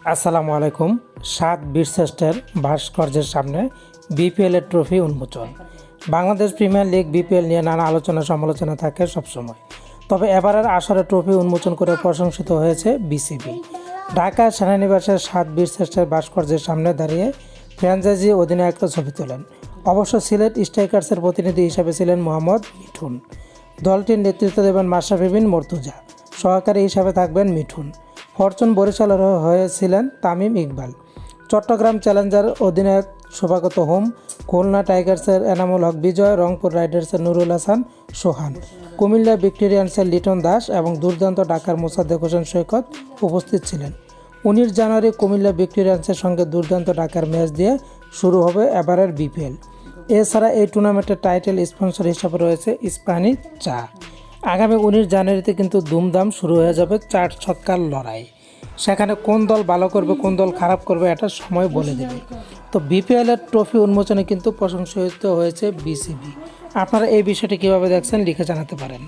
আসসালামু আলাইকুম। ৭ বীরশ্রেষ্ঠের ভাস্কর্যের সামনে বিপিএলের ট্রফি উন্মোচন। বাংলাদেশ প্রিমিয়ার লিগ বিপিএল নিয়ে নানা আলোচনা সমালোচনা থাকে সবসময়। তবে এবারের আসরে ট্রফি উন্মোচন করে প্রশংসিত হয়েছে বিসিবি। ঢাকা সেনানিবাসের ৭ বীরশ্রেষ্ঠের ভাস্কর্যের সামনে দাঁড়িয়ে ফ্র্যাঞ্চাইজি অধিনায়করা ছবি তোলেন। অবশ্য সিলেট স্ট্রাইকার্সের প্রতিনিধি হিসেবে ছিলেন মোহাম্মদ মিঠুন। দলটির নেতৃত্ব দেবেন মাশরাফি বিন মুর্তজা। সহকারী হিসাবে থাকবেন মিঠুন। ফরচুন বরিশালের হয়েছিলেন তামিম ইকবাল। চট্টগ্রাম চ্যালেঞ্জার অধিনায়ক শোভাগত হোম, খুলনা টাইগার্সের এনামুল হক বিজয়, রংপুর রাইডার্সের নুরুল হাসান সোহান, কুমিল্লা ভিক্টোরিয়ান্সের লিটন দাস এবং দুর্দান্ত ঢাকার মোসাদ্দেক হোসেন সৈকত উপস্থিত ছিলেন। 19 জানুয়ারি কুমিল্লা ভিক্টোরিয়ান্সের সঙ্গে দুর্দান্ত ঢাকার ম্যাচ দিয়ে শুরু হবে এবারের বিপিএল। এছাড়া এই টুর্নামেন্টের টাইটেল স্পন্সর হিসাবে রয়েছে ইস্পাহানি চা। আগামী 19 জানুয়ারিতে কিন্তু দুমদাম শুরু হয়ে যাবে 4 ছক্কার লড়াই। সেখানে কোন দল ভালো করবে কোন দল খারাপ করবে এটা সময় বলে দেবে। তো বিপিএলের ট্রফি উন্মোচনে কিন্তু প্রশংসিত হয়েছে বিসিবি। আপনারা এই বিষয়টি কীভাবে দেখছেন লিখে জানাতে পারেন।